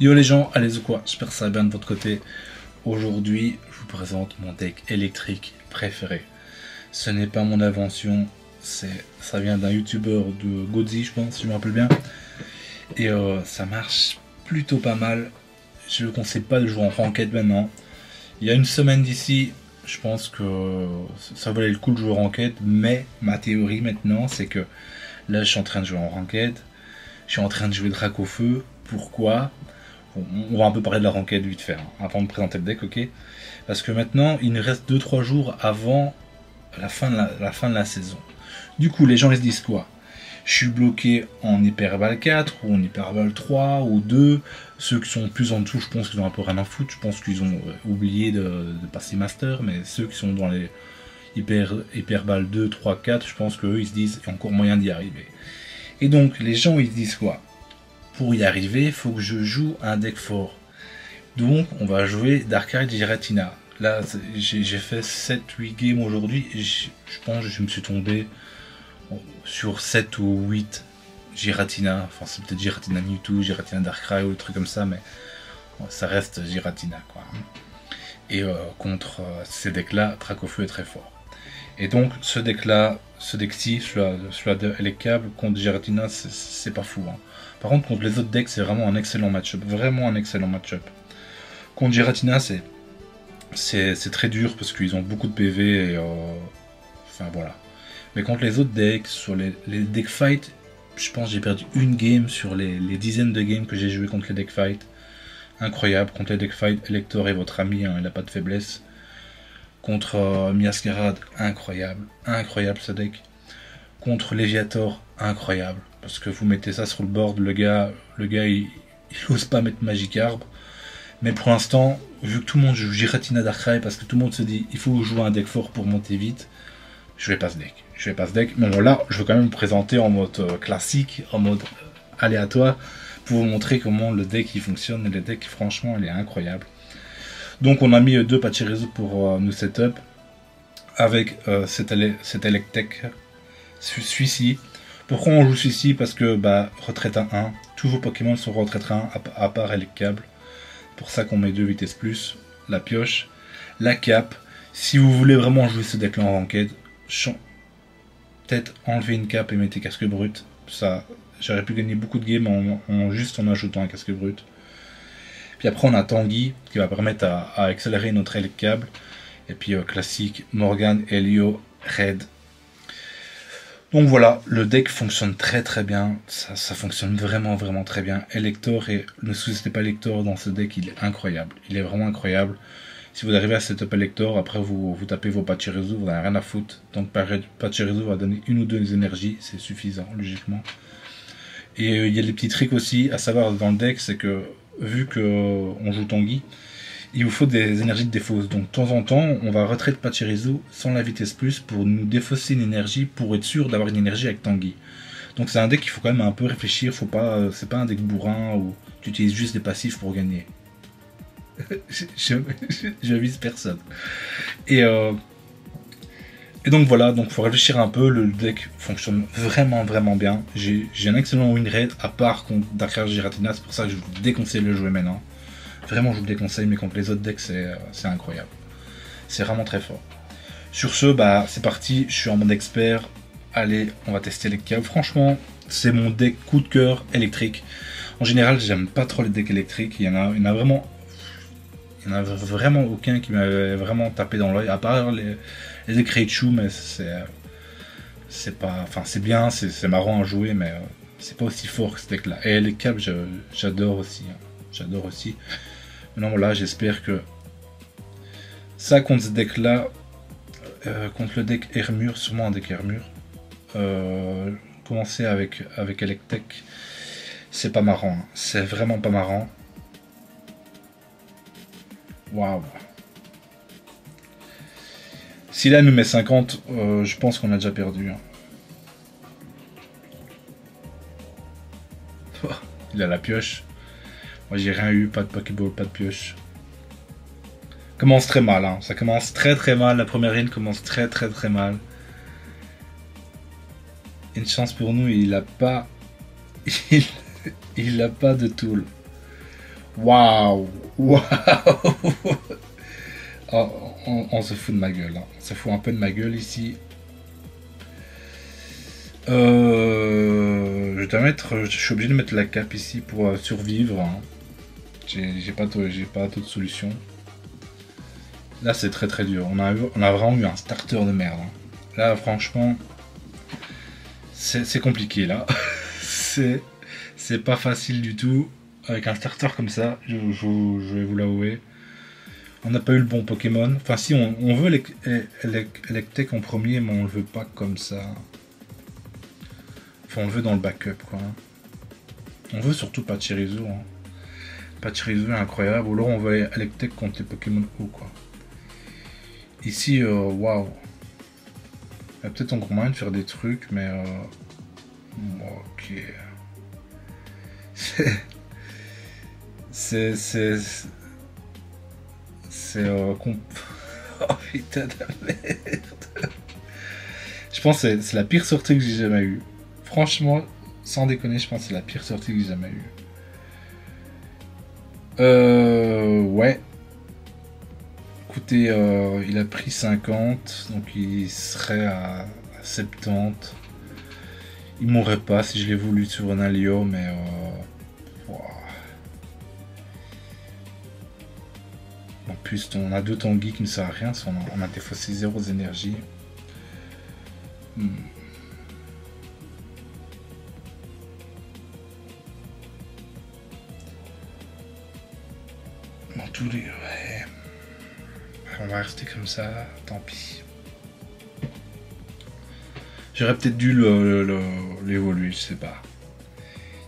Yo les gens, allez ou quoi? J'espère que ça va bien de votre côté. Aujourd'hui, je vous présente mon deck électrique préféré. Ce n'est pas mon invention, ça vient d'un youtubeur de Godzi, je pense, si je me rappelle bien. Et ça marche plutôt pas mal. Je ne conseille pas de jouer en ranked maintenant. Il y a une semaine d'ici, je pense que ça valait le coup de jouer en ranked, mais ma théorie maintenant, c'est que là, je suis en train de jouer en ranked. Je suis en train de jouer Drac au feu. Pourquoi? On va un peu parler de la ranked vite fait, hein, avant de présenter le deck, ok? Parce que maintenant, il nous reste 2-3 jours avant la fin de la saison. Du coup, les gens ils se disent quoi? Je suis bloqué en Hyperball 4 ou en Hyperball 3 ou 2. Ceux qui sont plus en dessous, je pense qu'ils ont un peu rien à foutre. Je pense qu'ils ont oublié de passer Master. Mais ceux qui sont dans les Hyperball 2, 3, 4, je pense qu'eux ils se disent qu'il y a encore moyen d'y arriver. Et donc, les gens ils se disent quoi? Pour y arriver, il faut que je joue un deck fort. Donc, on va jouer Darkrai Giratina. Là, j'ai fait 7-8 games aujourd'hui. Je pense que je me suis tombé sur 7 ou 8 Giratina. Enfin, c'est peut-être Giratina Mewtwo, Giratina Darkrai ou des trucs comme ça, mais ça reste Giratina, quoi. Et contre ces decks-là, Drac au feu est très fort. Et donc, ce deck-là, ce deck-ci, celui de Electable, contre Giratina, c'est pas fou, hein. Par contre, contre les autres decks, c'est vraiment un excellent match-up. Vraiment un excellent match-up. Contre Giratina, c'est très dur parce qu'ils ont beaucoup de PV et enfin voilà. Mais contre les autres decks, sur les deck fight, je pense que j'ai perdu une game sur les dizaines de games que j'ai joué contre les deck fight. Incroyable. Contre les deck fight, Elector est votre ami, hein, il n'a pas de faiblesse. Contre Miascarade, incroyable. Incroyable ce deck. Contre Léviator, incroyable. Parce que vous mettez ça sur le board, le gars il ose pas mettre Magikarp. Mais pour l'instant, vu que tout le monde joue Giratina Darkrai, parce que tout le monde se dit il faut jouer un deck fort pour monter vite, je vais pas ce deck. Mais bon, là, je veux quand même vous présenter en mode classique, en mode aléatoire, pour vous montrer comment le deck il fonctionne. Et le deck, franchement, il est incroyable. Donc, on a mis 2 Pachirisu pour nous setup avec cet Electek, celui-ci. Pourquoi on joue celui-ci? Parce que retraite à 1, tous vos Pokémon sont retraite à 1 à part Electable. Pour ça qu'on met 2 vitesses plus, la pioche, la cape. Si vous voulez vraiment jouer ce deck là en ranked, peut-être enlever une cape et mettez casque brut. Ça, j'aurais pu gagner beaucoup de games juste en ajoutant un casque brut. Puis après on a Tanguy qui va permettre à accélérer notre Electable. Et puis classique, Morgan, Helio, Red. Donc voilà, le deck fonctionne très très bien, ça fonctionne vraiment très bien. Elector, et ne sous-estimez pas Elector dans ce deck, il est incroyable, il est vraiment incroyable. Si vous arrivez à setup Elector, après vous tapez vos Pachirisu, vous n'avez rien à foutre. Donc Pachirisu va donner 1 ou 2 énergies, c'est suffisant logiquement. Et il y a des petits tricks aussi à savoir dans le deck, c'est que vu qu'on joue Tanguy, il vous faut des énergies de défausse. Donc de temps en temps, on va retraite Pachirisu sans la vitesse plus pour nous défausser une énergie pour être sûr d'avoir une énergie avec Tanguy. Donc c'est un deck qu'il faut quand même un peu réfléchir. Faut pas, c'est pas un deck bourrin où tu utilises juste des passifs pour gagner. je vise personne. Et donc voilà, donc faut réfléchir un peu. Le deck fonctionne vraiment bien. J'ai un excellent win rate à part contre Darkrai Giratina. C'est pour ça que je vous déconseille de le jouer maintenant. Vraiment, je vous le déconseille, mais contre les autres decks, c'est incroyable. C'est vraiment très fort. Sur ce, c'est parti. Je suis en mode expert. Allez, on va tester les câbles. Franchement, c'est mon deck coup de cœur électrique. En général, j'aime pas trop les decks électriques. Il y en a vraiment aucun qui m'avait vraiment tapé dans l'œil. À part les decks Raichu, mais c'est pas. Enfin, c'est bien, c'est marrant à jouer, mais c'est pas aussi fort que ce deck-là. Et les câbles, j'adore aussi. Hein. J'adore aussi. Maintenant voilà, j'espère que ça contre ce deck là, contre le deck Hermure, sûrement un deck Hermure, commencer avec Electek, c'est pas marrant, hein. C'est vraiment pas marrant. Waouh. Si là il nous met 50, je pense qu'on a déjà perdu. Hein. Il a la pioche. Moi j'ai rien eu, pas de Pokéball, pas de pioche. Commence très mal, hein. Ça commence très mal. La première ligne commence très mal. Une chance pour nous, il a pas. Il a pas de tool. Waouh. Waouh. Oh, on se fout de ma gueule. Hein. On se fout un peu de ma gueule ici. Je suis obligé de mettre la cape ici pour survivre. Hein. J'ai pas d'autre solution. Là, c'est très très dur. On a vraiment eu un starter de merde. Hein. Là, franchement, c'est compliqué là. c'est pas facile du tout. Avec un starter comme ça, je vais vous l'avouer. On n'a pas eu le bon Pokémon. Enfin, si, on veut Electek en premier, mais on le veut pas comme ça. Enfin, on le veut dans le backup, quoi. On veut surtout Pachirisu. Hein. Pachirisu est incroyable. Ou alors on veut Electek contre les Pokémon haut, quoi. Ici, waouh. Il y a peut-être encore moyen de faire des trucs, mais... ok. C'est... Oh putain de merde. Je pense que c'est la pire sortie que j'ai jamais eue. Franchement, sans déconner, je pense que c'est la pire sortie que j'ai jamais eue. Ouais. Écoutez, il a pris 50, donc il serait à 70. Il mourrait pas si je l'ai voulu sur un Alio, mais... wow. En plus, on a deux Tanguy qui ne sert à rien, on a défaussé 0 énergie. Dans tous les... Ouais. On va rester comme ça, tant pis. J'aurais peut-être dû l'évoluer, je sais pas.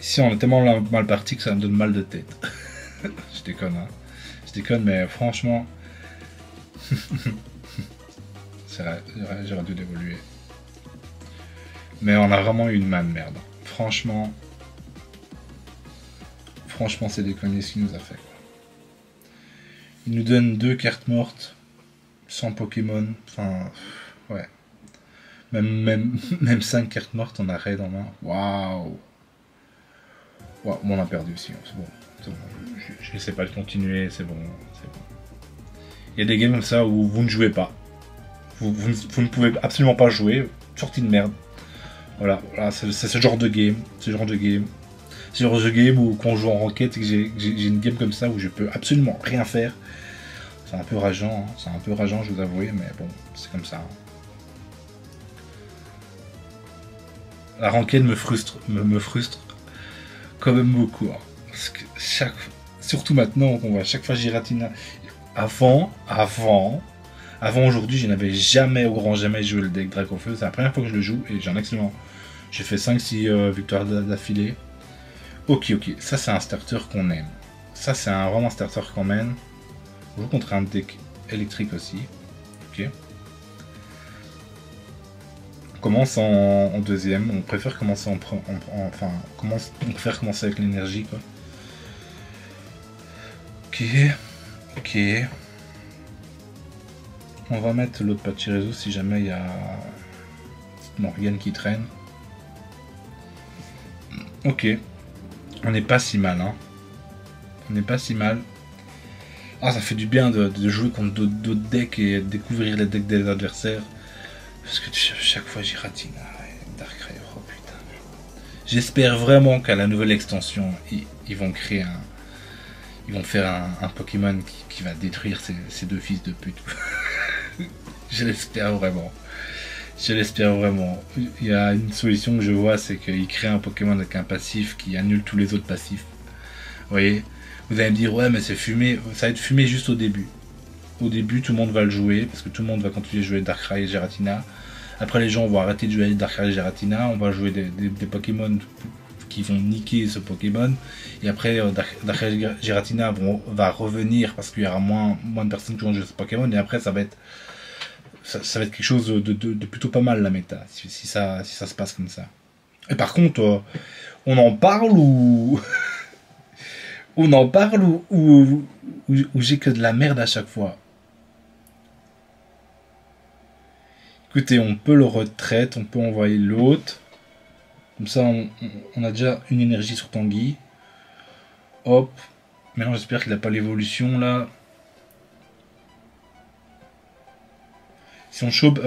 Ici, on est tellement mal parti que ça me donne mal de tête. Je déconne, hein. Je déconne, mais franchement... c'est vrai, j'aurais dû l'évoluer. Mais on a vraiment eu une main de merde. Franchement... Franchement, c'est déconné ce qu'il nous a fait. Quoi. Il nous donne 2 cartes mortes, sans Pokémon. Enfin, ouais. Même 5 cartes mortes en arrêt en main. Waouh. Wow, bon, on a perdu aussi. C'est bon. Je ne sais pas de continuer, c'est bon. Il y a des games comme ça où vous ne jouez pas. Vous ne pouvez absolument pas jouer. Sortie de merde. Voilà, c'est ce genre de game. Ce genre de game où quand on joue en ranked et que j'ai une game comme ça où je peux absolument rien faire. C'est un peu rageant, hein. C'est un peu rageant, je vous avoue, mais bon, c'est comme ça. Hein. La ranked me frustre quand même beaucoup. Hein. Parce que surtout maintenant qu'on voit chaque fois Giratina. Avant aujourd'hui, je n'avais jamais au grand jamais joué le deck Dracofeu. C'est la première fois que je le joue et j'ai un excellent. J'ai fait 5-6 victoires d'affilée. Ok, ça c'est un starter qu'on aime. Ça c'est vraiment un starter qu'on mène. On joue contre un deck électrique aussi. Ok. On commence en deuxième. On préfère commencer on préfère commencer avec l'énergie quoi. Ok. On va mettre l'autre Pachirisu si jamais il y a Morgane qui traîne. Ok. On n'est pas si mal, hein. On n'est pas si mal. Ah, ça fait du bien de jouer contre d'autres decks et de découvrir les decks des adversaires. Parce que chaque fois Giratina et Darkrai, oh putain. J'espère vraiment qu'à la nouvelle extension, ils vont créer ils vont faire un Pokémon qui va détruire ces deux fils de pute. Je l'espère vraiment. Il y a une solution que je vois, c'est qu'ils créent un Pokémon avec un passif qui annule tous les autres passifs. Vous voyez? Vous allez me dire, ouais, mais c'est fumé. Ça va être fumé juste au début. Au début, tout le monde va le jouer, parce que tout le monde va continuer à jouer Darkrai et Giratina. Après, les gens vont arrêter de jouer Darkrai et Giratina. On va jouer des Pokémon qui vont niquer ce Pokémon. Et après, Darkrai et Giratina va revenir, parce qu'il y aura moins de personnes qui vont jouer ce Pokémon. Et après, ça va être quelque chose de plutôt pas mal, la méta, si ça se passe comme ça. Et par contre, on en parle ou... on en parle ou j'ai que de la merde à chaque fois. Écoutez, on peut le retraite, on peut envoyer l'autre. Comme ça, on a déjà une énergie sur Tanguy. Hop. Maintenant, j'espère qu'il n'a pas l'évolution là. Si on chope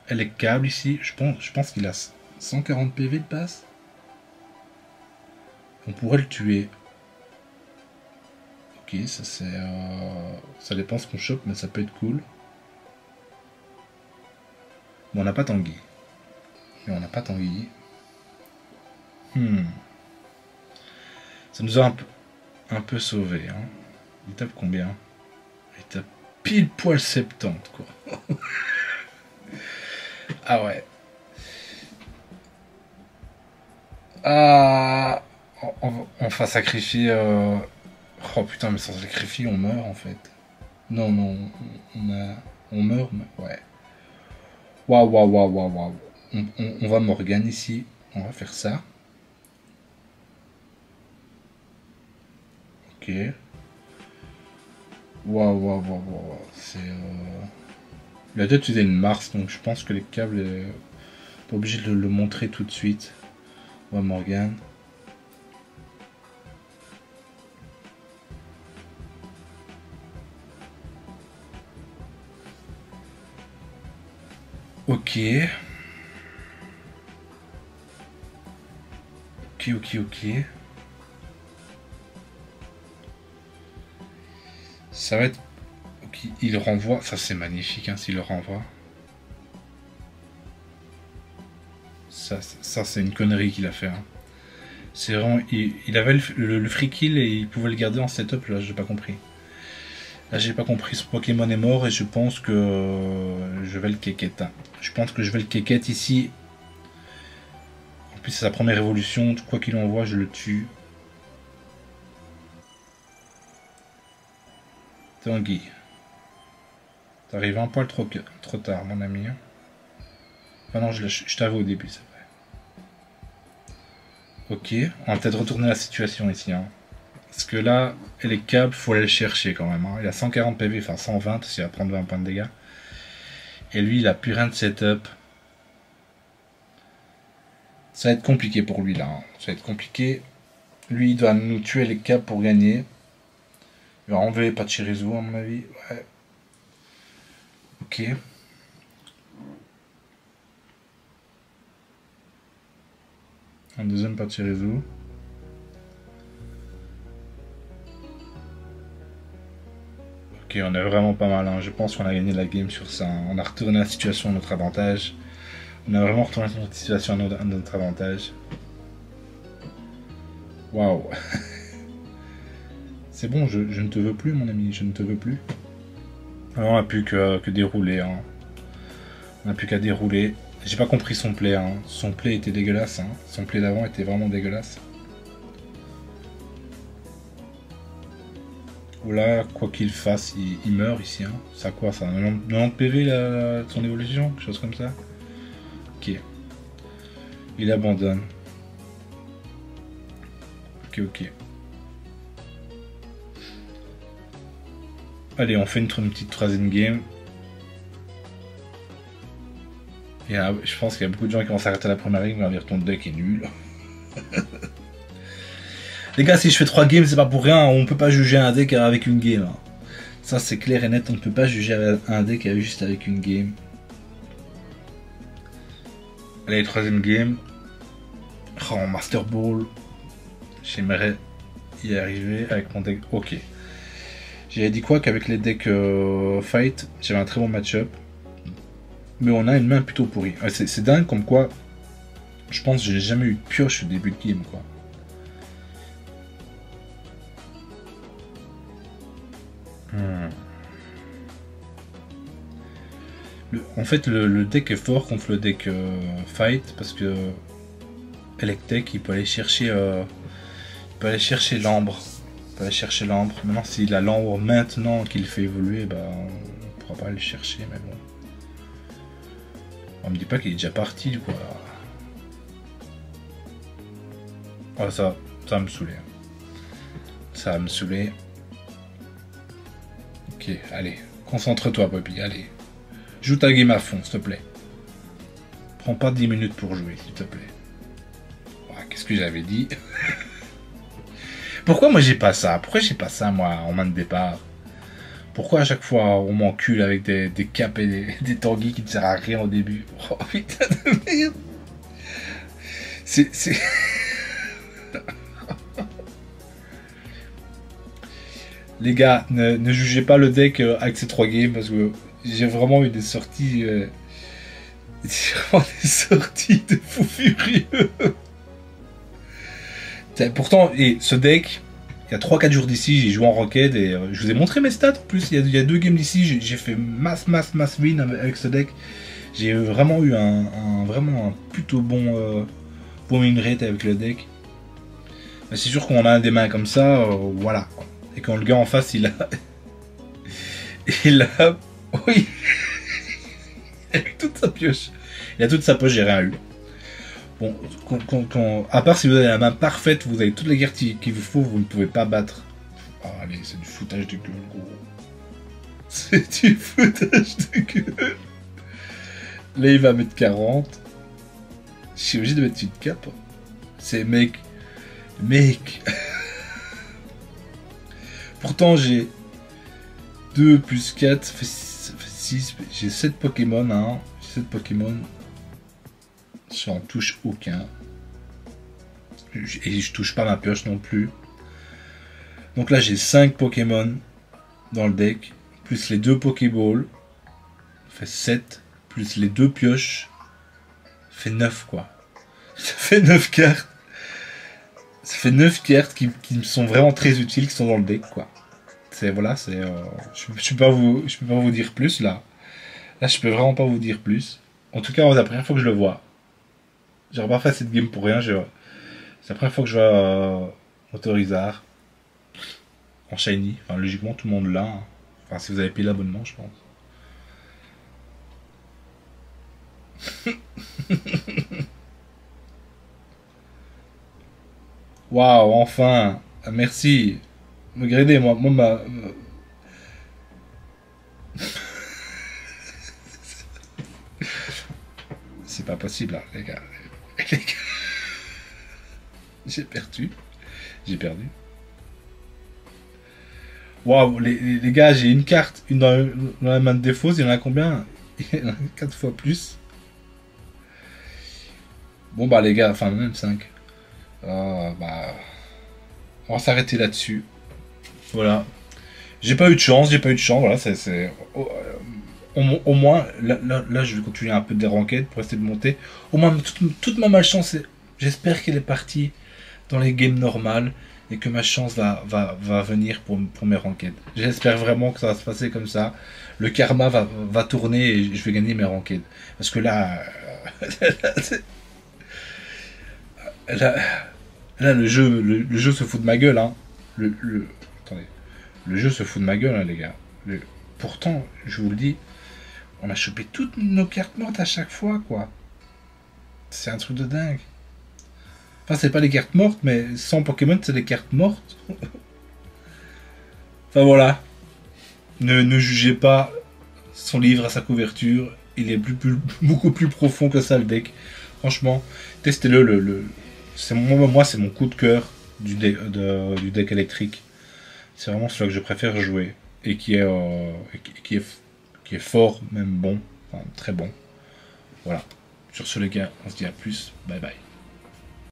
Elec Câble ici, je pense qu'il a 140 PV de passe. On pourrait le tuer. Ok, ça c'est... ça dépend ce qu'on chope, mais ça peut être cool. Bon, on n'a pas Tanguy. Mais on n'a pas Tanguy. Ça nous a un peu sauvé. Hein. Il tape combien? Il tape pile poil 70, quoi. Ah ouais. Ah... On va sacrifier... Oh putain, mais sans sacrifier, on meurt en fait. Non, non, on meurt, mais ouais. Waouh, waouh, waouh, waouh, waouh. On va Morgane ici. On va faire ça. Ok. Waouh, waouh, waouh, waouh. C'est... Il a déjà utilisé une Mars, donc je pense que les câbles... Pas obligé de le montrer tout de suite. On va Morgane. Ok. Ok. Ça va être... Ok, il renvoie. Ça c'est magnifique hein, s'il le renvoie. Ça c'est une connerie qu'il a fait. Hein. C'est vraiment... Il avait le free kill et il pouvait le garder en setup. Là, j'ai pas compris. Là, j'ai pas compris. Ce Pokémon est mort et je pense que je vais le kéket. Hein. Je pense que je vais le kéket ici. En plus, c'est sa première évolution. Quoi qu'il envoie, je le tue. Tanguy. T'arrives un poil trop tard, mon ami. Ah non, je t'avais au début, c'est vrai. Ok, on va peut-être retourner la situation ici. Hein. Parce que là, les câbles, faut aller le chercher quand même. Hein. Il a 140 PV, enfin 120 s'il va prendre 20 points de dégâts. Et lui, il a plus rien de setup. Ça va être compliqué pour lui là. Hein. Ça va être compliqué. Lui, il doit nous tuer les câbles pour gagner. Il va enlever Pachirisu à mon avis. Ouais. Ok. Un deuxième Pachirisu. Ok, on est vraiment pas mal. Hein. Je pense qu'on a gagné la game sur ça. Hein. On a retourné la situation à notre avantage. On a vraiment retourné notre situation à notre avantage. Waouh. C'est bon, je ne te veux plus, mon ami. Je ne te veux plus. Alors, on n'a plus que dérouler. Hein. On n'a plus qu'à dérouler. J'ai pas compris son play. Hein. Son play était dégueulasse. Hein. Son play d'avant était vraiment dégueulasse. Là, quoi qu'il fasse, il meurt ici. Hein. Ça quoi ça 90 PV là, son évolution quelque chose comme ça. Ok. Il abandonne. Ok. Allez, on fait une petite troisième game. Et je pense qu'il y a beaucoup de gens qui vont s'arrêter à la première game et vont dire ton deck est nul. Les gars, si je fais 3 games, c'est pas pour rien. On peut pas juger un deck avec une game. Hein. Ça, c'est clair et net. On ne peut pas juger un deck juste avec une game. Allez, troisième game. Oh, Master Ball. J'aimerais y arriver avec mon deck. Ok. J'avais dit quoi qu'avec les decks fight, j'avais un très bon match-up. Mais on a une main plutôt pourrie. C'est dingue comme quoi. Je pense que j'ai jamais eu de pioche au début de game, quoi. En fait, le deck est fort contre le deck fight parce que Electek, il peut aller chercher l'ambre. Il peut aller chercher l'ambre. Maintenant, s'il a l'ambre maintenant qu'il fait évoluer, bah, on pourra pas aller le chercher, mais bon. On me dit pas qu'il est déjà parti, quoi. Oh, ça va me saouler. Ça va me saouler. Ok, allez. Concentre-toi, Poppy, allez. Joue ta game à fond, s'il te plaît. Prends pas 10 minutes pour jouer, s'il te plaît. Ouais, qu'est-ce que j'avais dit? Pourquoi moi j'ai pas ça? Pourquoi j'ai pas ça moi en main de départ? Pourquoi à chaque fois on m'encule avec des caps et des tanguis qui ne servent à rien au début? Oh putain de merde! C'est... Les gars, ne jugez pas le deck avec ces 3 games parce que j'ai vraiment eu des sorties... j'ai vraiment des sorties de fou furieux. Pourtant, et ce deck, il y a 3-4 jours d'ici, j'ai joué en Ranked et je vous ai montré mes stats. En plus, il y a 2 games d'ici, j'ai fait masse win avec ce deck. J'ai vraiment eu vraiment un plutôt bon win rate avec le deck. Mais c'est sûr qu'on a des mains comme ça, voilà. Et quand le gars en face, il a... il a... Oui. Il a toute sa pioche. Il a toute sa poche, j'ai rien eu. Bon, à part si vous avez la main parfaite, vous avez toutes les guerres qu'il vous faut, vous ne pouvez pas battre. Oh, allez, c'est du foutage de gueule, gros. C'est du foutage de gueule. Là, il va mettre 40. Je suis obligé de mettre une cape. C'est mec. Pourtant, j'ai 2 plus 4, ça fait 6. J'ai 7 Pokémon, hein. J'ai 7 Pokémon. J'en touche aucun. Et je touche pas ma pioche non plus. Donc là, j'ai 5 Pokémon dans le deck. Plus les 2 Pokéballs. Ça fait 7. Plus les 2 pioches. Ça fait 9, quoi. Ça fait 9 cartes. Ça fait 9 cartes qui me sont vraiment très utiles, qui sont dans le deck, quoi. C'est, voilà, c'est... je peux pas vous dire plus, là. Là, je peux vraiment pas vous dire plus. En tout cas, c'est la première fois que je le vois. J'aurais pas fait cette game pour rien. C'est la première fois que je vois Autorizar en shiny. Enfin, logiquement, tout le monde l'a. Hein. Enfin, si vous avez payé l'abonnement, je pense. Waouh, enfin. Merci. Me gréder, moi, c'est pas possible, là, les gars. Les gars. J'ai perdu. Waouh, les gars, j'ai une carte, une dans la main de défaut, il y en a combien? Il y en a 4 fois plus. Bon bah les gars, enfin même 5. Bah, on va s'arrêter là-dessus. Voilà. J'ai pas eu de chance, voilà, c'est... Au moins, là, je vais continuer un peu des ranked pour essayer de monter. Au moins, toute ma malchance, j'espère qu'elle est partie dans les games normales et que ma chance va venir pour mes ranked. J'espère vraiment que ça va se passer comme ça. Le karma va tourner et je vais gagner mes ranked. Parce que là, là le jeu se fout de ma gueule. Hein. Attendez. Le jeu se fout de ma gueule, hein, les gars. Pourtant, je vous le dis, on a chopé toutes nos cartes mortes à chaque fois, quoi. C'est un truc de dingue. Enfin, c'est pas les cartes mortes, mais sans Pokémon, c'est des cartes mortes. Enfin, voilà. Ne jugez pas son livre à sa couverture. Il est beaucoup plus profond que ça, le deck. Franchement, testez-le. Moi, c'est mon coup de cœur du deck électrique. C'est vraiment celui que je préfère jouer. Et qui est fort, même bon. Enfin, très bon. Voilà. Sur ce, les gars, on se dit à plus. Bye bye.